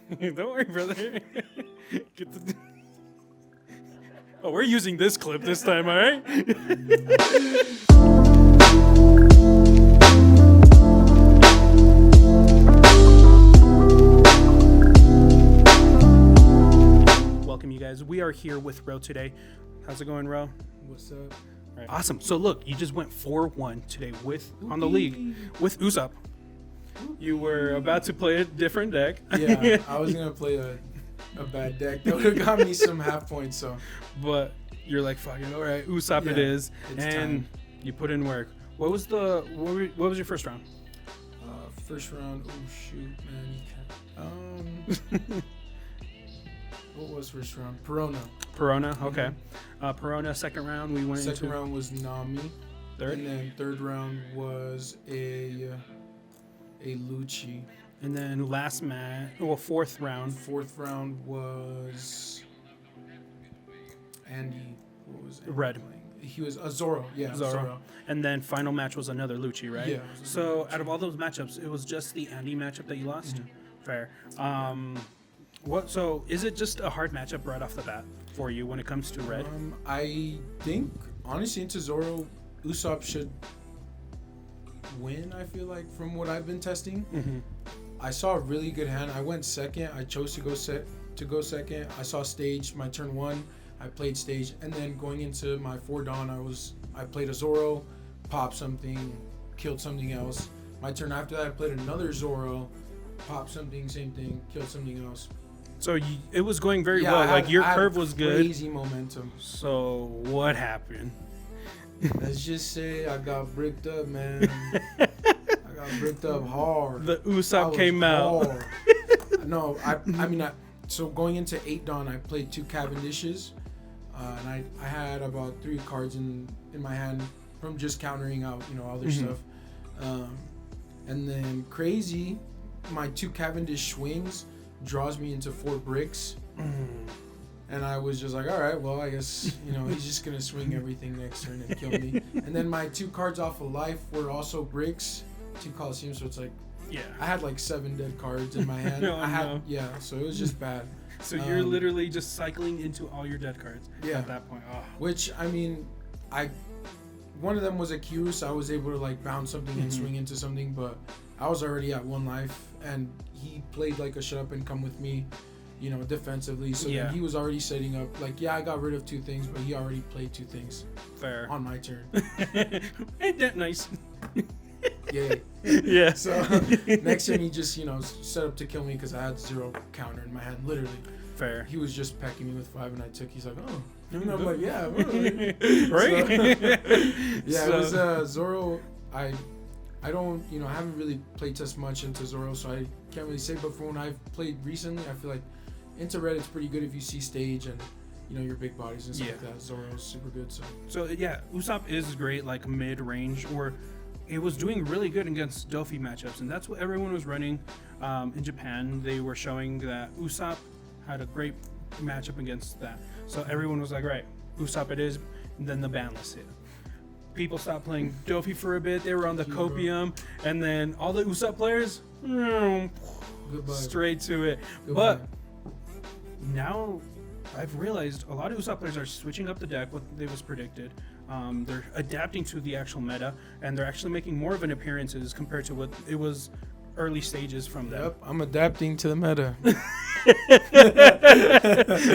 Don't worry, brother. Get the... Oh, we're using this clip this time, all right? Welcome, you guys. We are here with Ro today. How's it going, Ro? What's up? All right. Awesome. So look, you just went 4-1 today on the league with Usopp. You were about to play a different deck. Yeah, I was gonna play a bad deck that would have got me some half points. So, but you're like, fucking all right, Usopp it is, and time. You put in work. What was your first round? First round. Oh shoot, man, you can't. What was first round? Perona. Okay. Perona. Second round, we went. Second round was Nami. Third. And then third round was a Lucci. And then fourth round. Fourth round was Andy. What was Andy Red. playing? He was Zoro. Yeah, Zoro. And then final match was another Lucci, right? Yeah. So out of all those matchups, it was just the Andy matchup that you lost? Mm-hmm. Fair. So is it just a hard matchup right off the bat for you when it comes to Red? I think, honestly, into Zoro, Usopp should win, I feel like, from what I've been testing. Mm-hmm. I saw a really good hand. I went second. I chose to go second. I saw stage, my turn one. I played stage, and then going into my 4 Dawn, I played a Zoro, popped something, killed something else. My turn after that, I played another Zoro, popped something, same thing, killed something else. So it was going very well. Your curve was good. Crazy momentum. So what happened? Let's just say I got bricked up, man. I got bricked up hard. The Usopp came out. No, so going into 8 Dawn, I played 2 Cavendishes. And I had about 3 cards in my hand from just countering out, other stuff. And then crazy, my 2 Cavendish swings draws me into 4 bricks. And I was just like, all right, well, I guess, he's just going to swing everything next turn and kill me. And then my 2 cards off of life were also bricks, 2 Coliseum. So it's like, yeah, I had like 7 dead cards in my hand. So it was just bad. So you're literally just cycling into all your dead cards at that point. Oh. Which, one of them was a Q, so I was able to like bounce something and swing into something, but I was already at 1 life, and he played like a shut up and come with me, defensively. So then he was already setting up, like, I got rid of 2 things, but he already played 2 things. Fair. On my turn. Ain't that nice? Yeah. So next turn he just, set up to kill me because I had 0 counter in my hand, literally. Fair. He was just pecking me with 5, and I took. He's like, oh. And I'm like, yeah. Right? It was Zoro. I don't, I haven't really played test much into Zoro, so I can't really say. But from when I've played recently, I feel like into Red, it's pretty good if you see stage and, your big bodies and stuff like that. Zoro's super good. So Usopp is great, like mid-range, or it was doing really good against Dofi matchups, and that's what everyone was running. In Japan, they were showing that Usopp had a great matchup against that. So everyone was like, right, Usopp it is, and then the ban list hit. People stopped playing Dofi for a bit. They were on the Copium, and then all the Usopp players, straight to it. But now I've realized a lot of Usopp players are switching up the deck, what they was predicted. They're adapting to the actual meta, and they're actually making more of an appearances compared to what it was early stages from them. Yep, I'm adapting to the meta.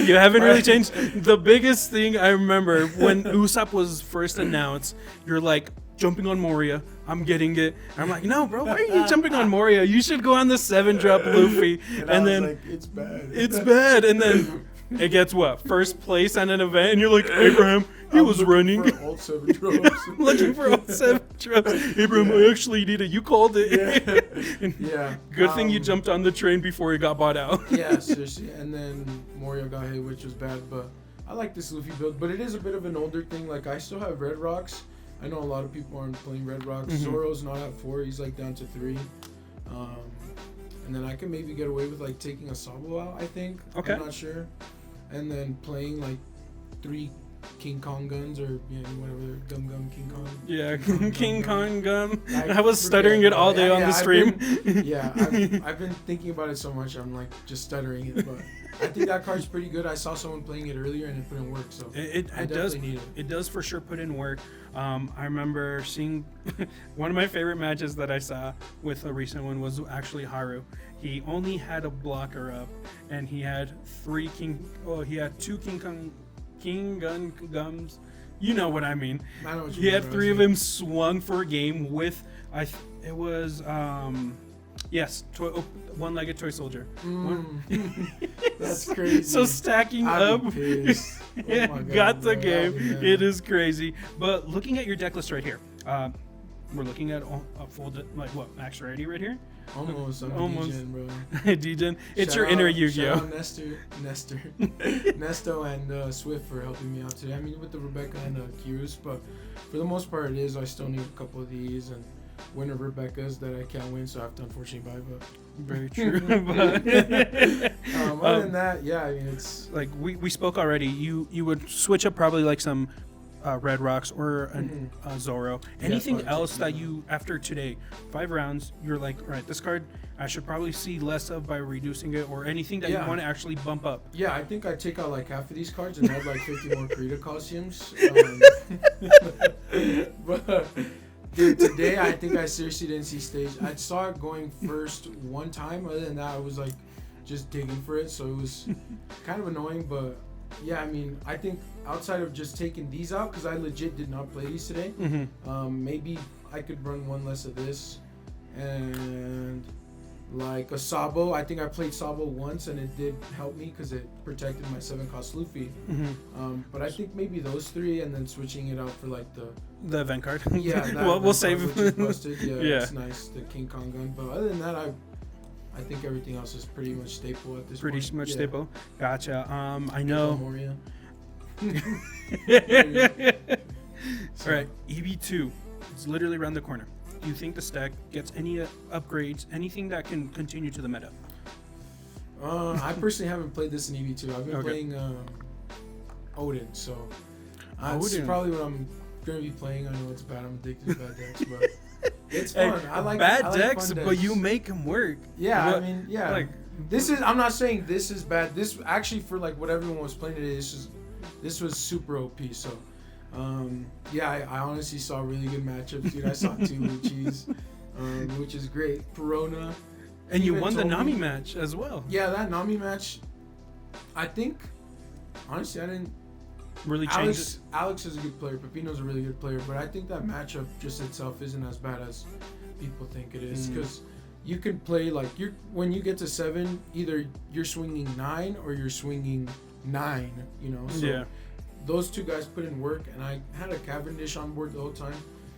You haven't really changed. The biggest thing I remember when Usopp was first announced, you're like jumping on Moria. I'm getting it. And I'm like, no, bro, why are you jumping on Moria? You should go on the 7-drop Luffy. And then like, it's bad. It's bad. And then it gets what? First place at an event, and you're like, Abraham, he was running. For all 7 drops. Looking for all 7 drops. Abraham, I actually did it. You called it. Yeah. Good thing you jumped on the train before it got bought out. Yeah, seriously. And then Moria got hit, which was bad. But I like this Luffy build. But it is a bit of an older thing. Like, I still have Red Rocks. I know a lot of people aren't playing Red Rocks. Zoro's not at 4. He's like down to 3. And then I can maybe get away with like taking a Sabo out, I think. Okay. I'm not sure. And then playing like 3 King Kong guns or whatever Gum King Kong. Yeah, King Kong gum. I forget, was stuttering it all day on the stream. I've been thinking about it so much. I'm like just stuttering it, but I think that card's pretty good. I saw someone playing it earlier and it put in work, so it does need it. It does for sure put in work. I remember seeing one of my favorite matches that I saw with a recent one was actually Haru. He only had a blocker up, and he had two King Gun Gums. You know what I mean. I know what you he had three of them swung for a game with one-legged toy soldier. That's crazy. So stacking up got the game. It is crazy. But looking at your deck list right here, we're looking at a full max rarity right here. Almost. D-Gen, bro. D-Gen. It's your inner Yu-Gi-Oh. Shout out Nesto and Swift for helping me out today. I mean, with the Rebecca and Kirus, but for the most part, I still need a couple of these and winner Rebecca's that I can't win, so I have to unfortunately buy. But very true. Other than that, yeah, I mean, it's like we spoke already. You would switch up probably like some Red Rocks or a Zoro. Anything else that you, after today, 5 rounds, you're like, all right, this card I should probably see less of by reducing it, or anything that you want to actually bump up? Yeah, I think I take out like half of these cards and add like 50 more Krita costumes. But dude, today I think I seriously didn't see stage. I saw it going first one time. Other than that, I was like just digging for it, so it was kind of annoying. But yeah, I mean, I think outside of just taking these out, because I legit did not play these today, maybe I could run one less of this. And like a Sabo, I think I played Sabo once and it did help me because it protected my 7-cost Luffy. But I think maybe those 3 and then switching it out for like the event card. Yeah, that we'll save it. Which is busted. Yeah, it's nice, the King Kong gun. But other than that, I think everything else is pretty much staple at this point. Pretty much staple. Gotcha. I know. All right, EB2. It's literally around the corner. Do you think the stack gets any upgrades, anything that can continue to the meta? I personally haven't played this in EB2. I've been playing Odin, so that's probably what I'm going to be playing. I know it's bad. I'm addicted to bad decks, but it's fun. I like bad decks, fun decks, but you make them work. Yeah, I mean, yeah. Like, I'm not saying this is bad. This actually, for like what everyone was playing today, this was super OP. So, I honestly saw really good matchups, dude. I saw 2 Luchis, which is great. Perona. And you won the Nami match as well. Yeah, that Nami match, I think, honestly, I didn't really change it. Alex is a good player. Pepino's a really good player. But I think that matchup just itself isn't as bad as people think it is. Because you can play, like, when you get to 7, either you're swinging 9 or you're swinging 9, you know? So those 2 guys put in work. And I had a Cavendish on board the whole time.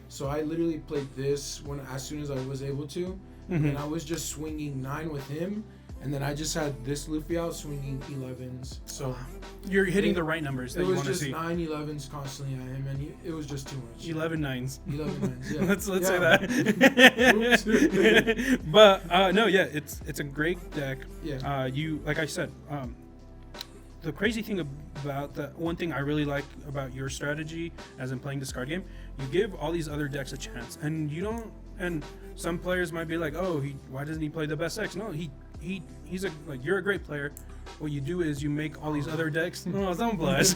So I literally played this as soon as I was able to. And I was just swinging 9 with him, and then I just had this Luffy out swinging 11s. So you're hitting the right numbers that you want to see. It was just 9 11s constantly at him, and it was just too much. 11 9s. 11 9s. Yeah. let's say that. But it's a great deck. Yeah. You, like I said, the crazy thing about the one thing I really like about your strategy, as in playing this card game, you give all these other decks a chance, and you don't. And some players might be like, "Oh, why doesn't he play the best decks?" No, he's you're a great player. What you do is you make all these other decks. Oh, don't blush.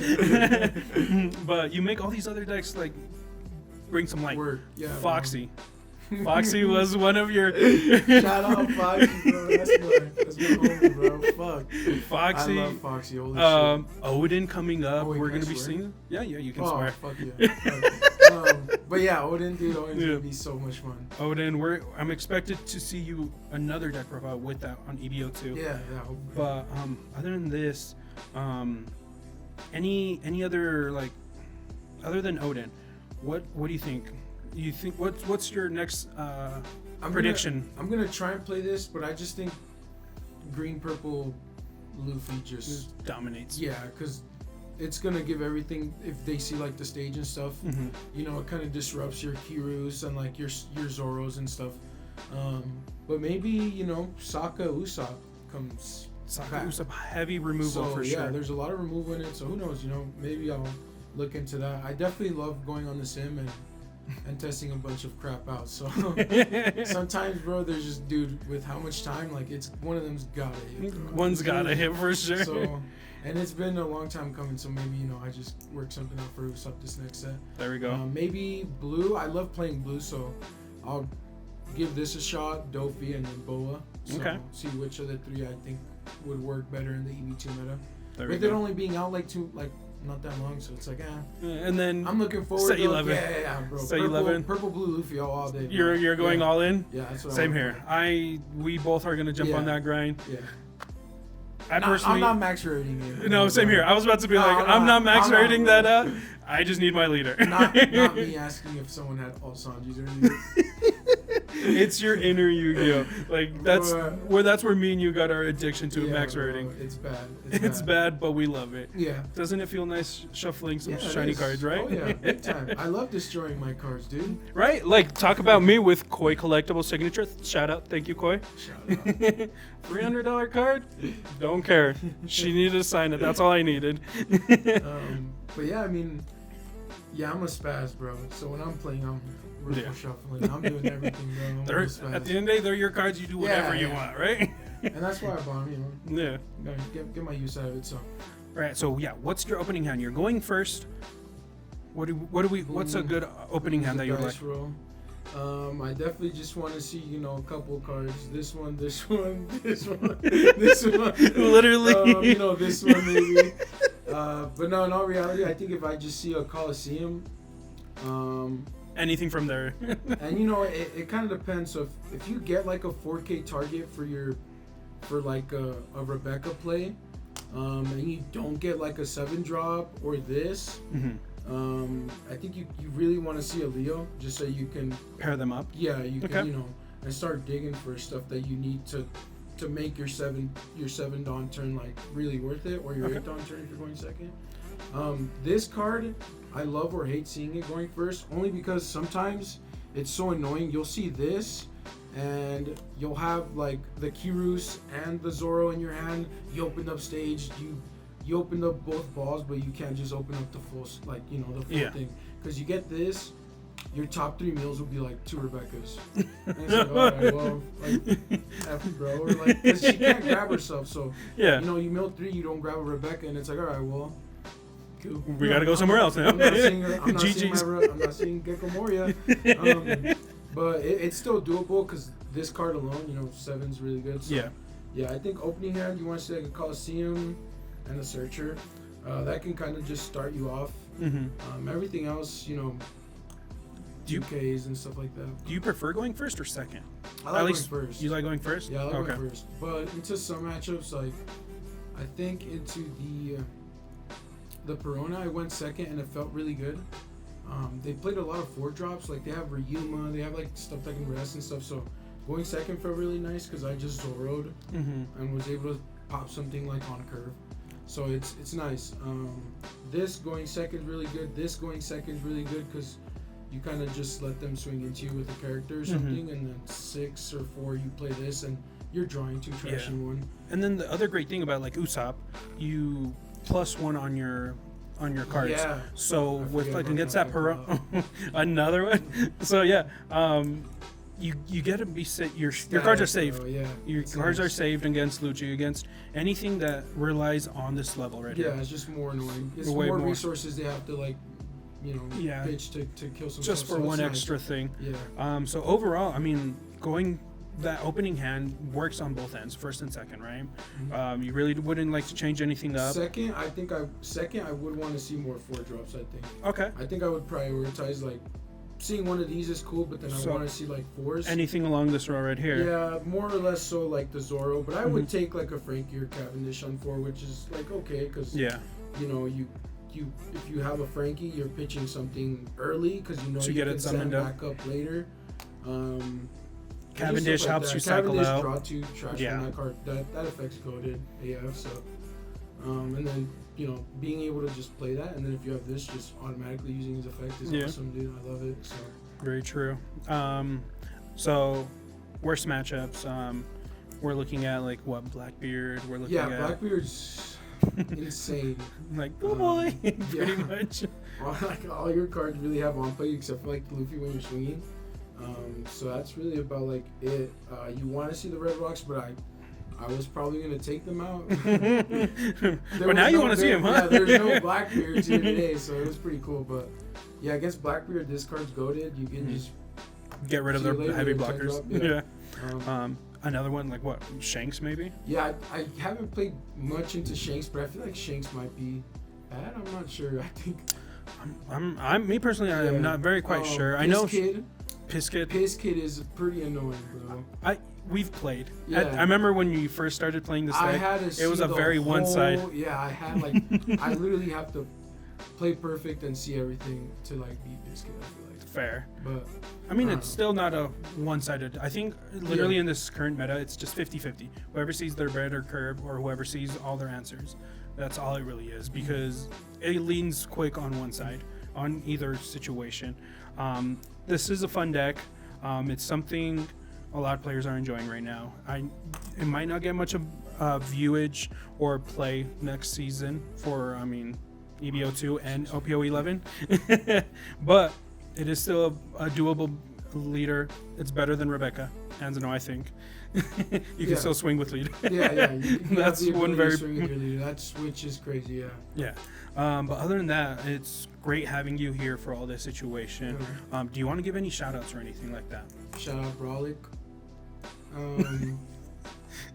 But you make all these other decks like bring some light. Foxy. Foxy was one of your. Shout out Foxy, bro. That's my homie, bro. Fuck. Foxy. I love Foxy. Holy shit. Odin coming up. We're gonna be seeing. Yeah, you can swear. Fuck yeah. But yeah, Odin, dude, Odin's gonna be so much fun. Odin, I'm expected to see you another deck profile with that on EBO2. Yeah. But other than this, any other other than Odin, what do you think? You think what's your next prediction? I'm gonna try and play this, but I just think green purple Luffy just dominates. Yeah, because it's gonna give everything. If they see like the stage and stuff, you know, it kind of disrupts your Kirus and like your Zoros and stuff. But maybe, you know, Sokka Usopp comes. Usopp heavy removal for sure. Yeah, there's a lot of removal in it. So who knows? You know, maybe I'll look into that. I definitely love going on the sim and testing a bunch of crap out. So sometimes, bro, there's just dude with how much time, like it's one of them's gotta hit. Bro. One's gotta hit for sure. So, and it's been a long time coming. So maybe I just work something out for Usopp this next set. There we go. Maybe blue. I love playing blue, so I'll give this a shot. Dopey and then Boa. So Okay. see which of the three I think would work better in the EV2 meta. There With it only being out not that long, so it's like and then I'm looking forward set to 11. Yeah, bro. Set 11. Purple, blue, Luffy all day. Bro. You're going all in. Yeah, that's what Same I here. We both are gonna jump on that grind. Yeah. I personally, I'm not max rating it. no, same here. I was about to be I'm not max rating that out. I just need my leader. Not me asking if someone had all Sanjis or anything. It's your inner Yu-Gi-Oh. Like that's where me and you got our addiction to max bro, rating. It's bad. It's bad, but we love it. Yeah. Doesn't it feel nice shuffling some shiny is. cards, right? Oh yeah, big time. I love destroying my cards, dude. Right? Like talk about me with Koi Collectible Signature. Shout out, thank you, Koi. Shout out. $300 card? Don't care. She needed to sign it. That's all I needed. But yeah, I mean, I'm a spaz, bro. So when I'm playing, we're shuffling. I'm doing everything, bro. At the end of the day, they're your cards. You do whatever you want, right? And that's why I bought them, Yeah. Get my use out of it. So. Right. So yeah, what's your opening hand? You're going first. What's a good opening hand that you like? Roll. I definitely just want to see, a couple cards. This one, this one, this one, this one. Literally. This one maybe. But no, in all reality, I think if I just see a Coliseum, anything from there. and it kind of depends. So if you get like a 4K target for like a Rebecca play, and you don't get like a 7-drop or this. Mm-hmm. I think you really want to see a Leo just so you can pair them up. Yeah, you can and start digging for stuff that you need to make your 7 Dawn turn like really worth it, or your 8 Dawn turn if you're going second. This card, I love or hate seeing it going first, only because sometimes it's so annoying. You'll see this and you'll have like the Kirus and the Zoro in your hand. You opened up stage, you opened up both balls, but you can't just open up the full, the full thing. Because you get this, your top 3 meals will be like 2 Rebeccas. And it's like, alright, well, like, F bro. Or like, because she can't grab herself, so, you mill 3, you don't grab a Rebecca, and it's like, alright, well, cool. We gotta go somewhere else now. I'm not seeing Gecko Moria. But it's still doable, because this card alone, 7's really good. So, yeah, I think opening hand, you want to see like a Coliseum and a Searcher. That can kind of just start you off. Mm-hmm. Everything else, UKs and stuff like that. Do you prefer going first or second? I like going first. You like going first? Yeah, I like going first. But into some matchups, like I think into the Perona, I went second and it felt really good. They played a lot of 4-drops. Like they have Ryuma, they have like stuff that can rest and stuff. So going second felt really nice because I just Zoro'd and was able to pop something like on curve. So it's nice. This going second is really good. This going second is really good because you kind of just let them swing into you with a character or something, and then 6 or 4 you play this, and you're drawing 2, trashing 1. And then the other great thing about like Usopp, you +1 on your cards. Yeah. So with like against that another one. So yeah, you get to be your cards are saved. Your cards are saved against Lucci, against anything that relies on this level right here. Yeah, it's just more annoying. It's more resources they have to like, pitch to kill some. Just for one extra thing. Yeah. So overall, I mean, going that opening hand works on both ends, first and second, right? Mm-hmm. You really wouldn't like to change anything up. Second, I would want to see more 4-drops. I think. Okay. I think I would prioritize like. Seeing one of these is cool, but then I want to see like 4s. Anything along this row right here. Yeah, more or less so like the Zoro, but I would take like a Frankie or Cavendish on 4, which is like okay, because you if you have a Frankie, you're pitching something early because you get can it send back up later. Cavendish like helps that. you cycle Cavendish out. Draw 2, trash on that card. That affect's coded AF. So, and then. Being able to just play that, and then if you have this, just automatically using his effect is awesome, dude. I love it. So very true. So worst matchups. We're looking at like what Blackbeard. We're looking at Blackbeard's. insane. Like, oh boy, pretty yeah. much. Like all your cards really have on play except for like Luffy when you're swinging. So that's really about like it. You want to see the red rocks, but I was probably gonna take them out. But now you want to see them, huh? Yeah, there's no Blackbeards here today, so it was pretty cool. But yeah, I guess Blackbeard, this card's goated. You can just get rid of their heavy blockers. Up, yeah. Another one, like what, Shanks maybe? Yeah, I haven't played much into Shanks, but I feel like Shanks might be bad. I'm not sure. I think. I'm me personally. I am not very quite sure. I know. Piss Kid is pretty annoying, bro. We've played. Yeah. I remember when you first started playing this deck. It was a very one side. Yeah, I had like I literally have to play perfect and see everything to like beat Piss Kid. I feel like. Fair. But I mean, it's still not a one-sided. I think literally in this current meta, it's just 50-50. Whoever sees their better curve or whoever sees all their answers. That's all it really is, because it leans quick on one side, on either situation. This is a fun deck. It's something a lot of players are enjoying right now. It might not get much of viewage or play next season for, EBO2 and OPO11, but it is still a doable leader. It's better than Rebecca, hands down, I think. You can still swing with lead. Yeah. That's one very. Swing with your leader. That switch is crazy. Yeah. But other than that, it's great having you here for all this situation. Do you want to give any shout outs or anything like that? Shout out Brolic.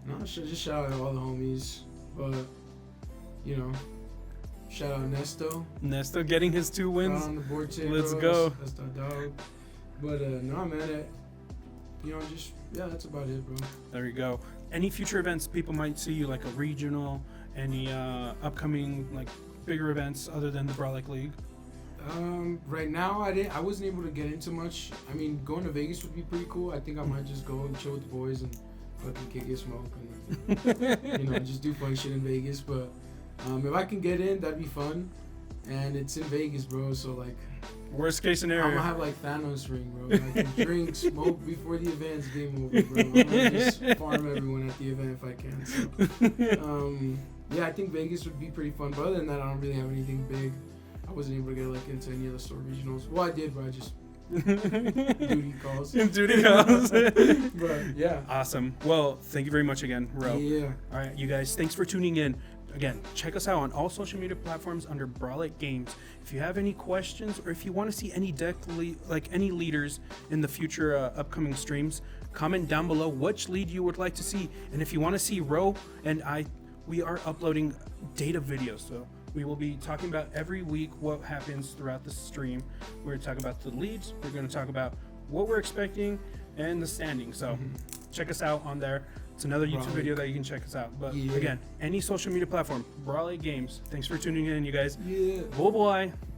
No, just shout out all the homies. But, shout out Nesto getting his 2 wins. On the board today, Let's bro. go. That's the dog. But, no, man. That's about it, bro. There you go. Any future events people might see you, like a regional, any upcoming, like, bigger events other than the Brolic League? Right now I wasn't able to get into much. I mean, going to Vegas would be pretty cool. I think I might just go and chill with the boys and fucking kick it, smoke, and just do fun shit in Vegas. But if I can get in, that'd be fun. And it's in Vegas, bro. So like, worst case scenario, I'm gonna have like Thanos ring, bro. I can drink, smoke before the event's game over, bro. I'm gonna just farm everyone at the event if I can. So, I think Vegas would be pretty fun. But other than that, I don't really have anything big. I wasn't able to get like into any of the store regionals. Well, I did, but I just duty calls. Duty calls. But yeah. Awesome. Well, thank you very much again, Ro. Yeah. All right, you guys. Thanks for tuning in. Again, check us out on all social media platforms under Brolic Games. If you have any questions or if you want to see any deck any leaders in the future upcoming streams, comment down below which lead you would like to see. And if you want to see Ro and we are uploading data videos, so we will be talking about every week what happens throughout the stream. We're going to talk about the leads. We're going to talk about what we're expecting and the standing. So check us out on there. It's another YouTube video that you can check us out. But again, any social media platform, Brolic Games. Thanks for tuning in, you guys. Yeah. Bye-bye.